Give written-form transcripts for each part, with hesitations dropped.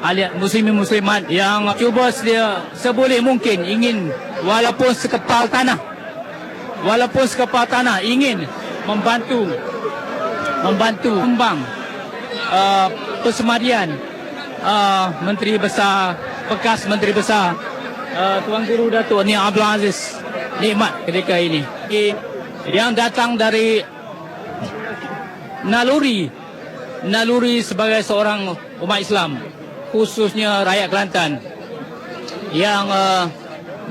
alias muslimin-muslimat yang cuba seboleh mungkin ingin walaupun sekepal tanah ingin membantu kembang persemadian bekas Menteri Besar Tuan Guru Datuk Ni Abdul Aziz Nikmat ketika ini, yang datang dari naluri sebagai seorang umat Islam, khususnya rakyat Kelantan yang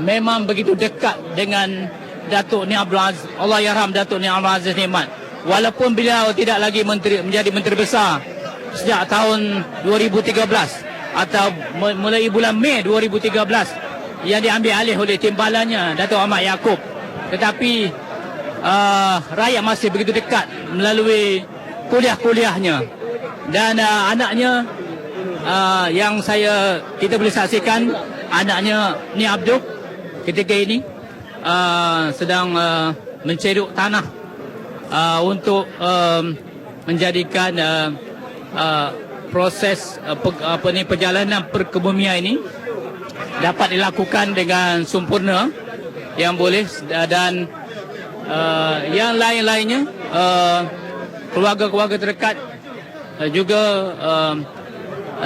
memang begitu dekat dengan Datuk Ni Abdul Aziz, Allahyarham Datuk Ni Abdul Aziz Nikmat. Walaupun beliau tidak lagi menjadi Menteri Besar sejak tahun 2013 atau mulai bulan Mei 2013 yang diambil alih oleh timbalannya Datuk Ahmad Yaakob, tetapi rakyat masih begitu dekat melalui kuliah-kuliahnya dan anaknya yang kita boleh saksikan, anaknya Ni Abdul ketika ini sedang menceruk tanah untuk menjadikan proses perjalanan perkebumian ini dapat dilakukan dengan sempurna yang boleh, dan yang lain-lainnya keluarga-keluarga terdekat juga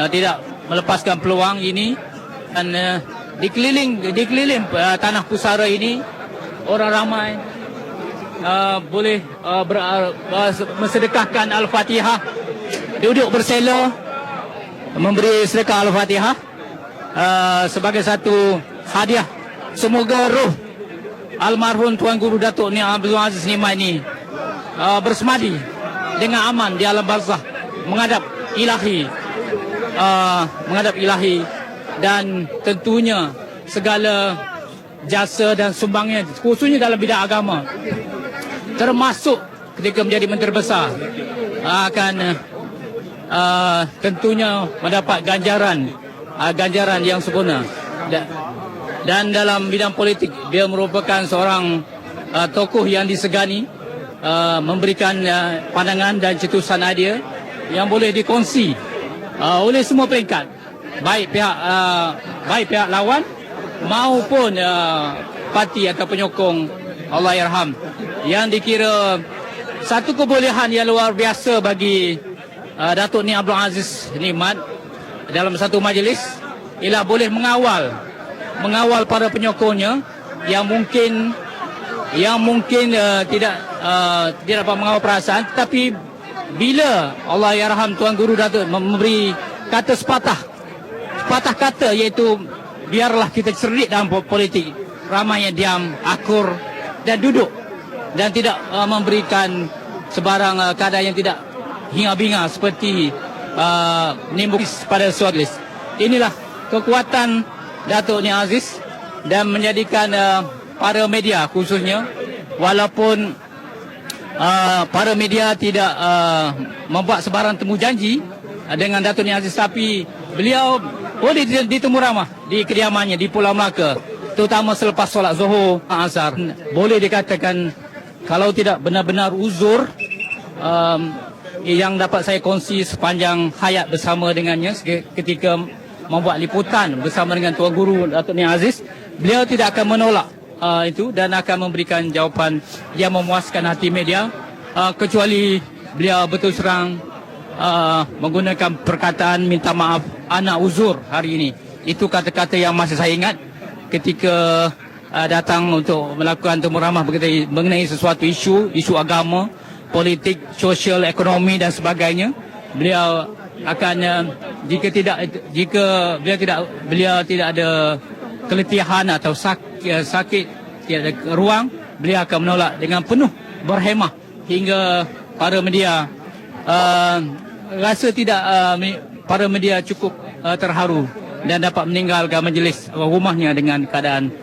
tidak melepaskan peluang ini, dan dikeliling tanah pusara ini orang ramai boleh mensedekahkan Al-Fatihah, duduk bersela memberi sedekah Al-Fatihah sebagai satu hadiah. Semoga roh almarhum Tuan Guru Datuk Ni Abdul Aziz Nikmat ini bersemadi dengan aman di alam barzakh menghadap ilahi, dan tentunya segala jasa dan sumbangnya khususnya dalam bidang agama, termasuk ketika menjadi Menteri Besar, akan tentunya mendapat ganjaran yang sempurna. Dan dalam bidang politik, dia merupakan seorang tokoh yang disegani, memberikan pandangan dan cetusan idea yang boleh dikongsi oleh semua peringkat, baik pihak lawan maupun parti atau penyokong Allahyarham, yang dikira satu kebolehan yang luar biasa bagi Datuk Ni Abdul Aziz Nikmat dalam satu majlis ialah boleh mengawal para penyokongnya yang mungkin tidak dapat mengawal perasaan, tetapi bila Allahyarham Tuan Guru Datuk memberi kata sepatah kata, iaitu biarlah kita cerdik dalam politik, ramai yang diam, akur dan duduk, dan tidak memberikan sebarang keadaan yang tidak hinga-binga seperti menimbulkan pada suatu list. Inilah kekuatan Datuk Ni Aziz, dan menjadikan para media khususnya, walaupun para media tidak membuat sebarang temu janji dengan Datuk Ni Aziz, tapi beliau boleh ditemu ramah di kediamannya di Pulau Melaka, terutama selepas solat Zuhur Asar. Boleh dikatakan kalau tidak benar-benar uzur yang dapat saya kongsi sepanjang hayat bersama dengannya ketika membuat liputan bersama dengan Tuan Guru Datuk Ni Aziz, beliau tidak akan menolak itu dan akan memberikan jawapan yang memuaskan hati media, kecuali beliau betul serang menggunakan perkataan minta maaf, anak uzur hari ini. Itu kata-kata yang masih saya ingat ketika datang untuk melakukan temu ramah mengenai sesuatu isu agama, politik, sosial, ekonomi dan sebagainya. Beliau akan jika beliau tidak ada keletihan atau sakit tidak ada ruang, beliau akan menolak dengan penuh berhemah, hingga para media rasa para media cukup terharu dan dapat meninggalkan majlis rumahnya dengan keadaan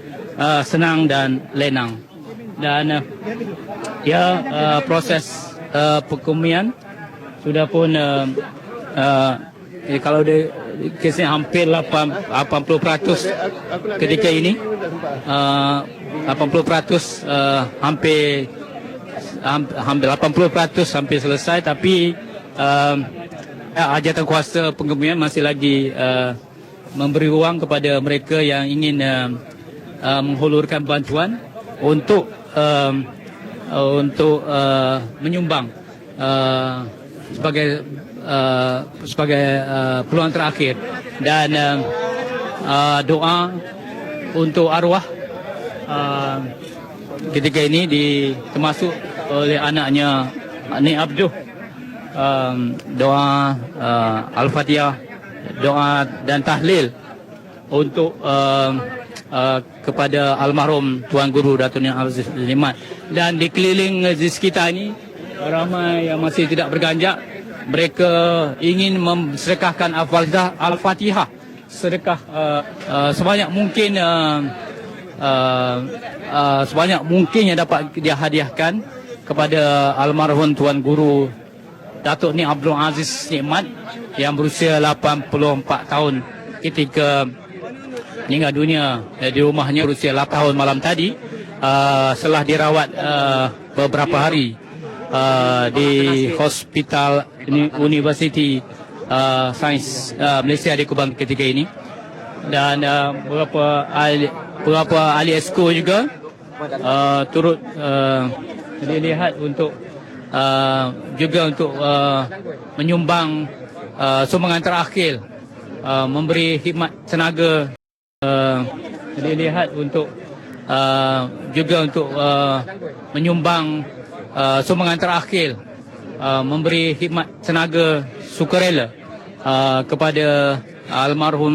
senang dan lenang. Dan proses perkebumian sudah pun kalau dia kesnya hampir 80% ketika ini, 80% hampir 80% hampir selesai, tapi Jawatan kuasa pengebumian masih lagi memberi ruang kepada mereka yang ingin menghulurkan bantuan untuk menyumbang sebagai peluang terakhir, dan doa untuk arwah ketika ini termasuk oleh anaknya Nik Abduh. Doa Al-Fatihah, doa dan tahlil untuk kepada almarhum Tuan Guru Datuk Nik Aziz Limat. Dan di keliling di sekitar ini ramai yang masih tidak berganjak. Mereka ingin mensedekahkan Al-Fatihah, sedekah sebanyak mungkin yang dapat dia hadiahkan kepada almarhum Tuan Guru Datuk Nik Abdul Aziz Nikmat yang berusia 84 tahun ketika meninggal dunia di rumahnya berusia 8 tahun malam tadi, setelah dirawat beberapa hari di Hospital Universiti Sains Malaysia di Kubang ketika ini. Dan beberapa ahli esko juga turut dilihat untuk juga untuk menyumbang sumbangan terakhir, memberi khidmat tenaga, dilihat untuk juga untuk menyumbang sumbangan terakhir, memberi khidmat tenaga sukarela kepada almarhum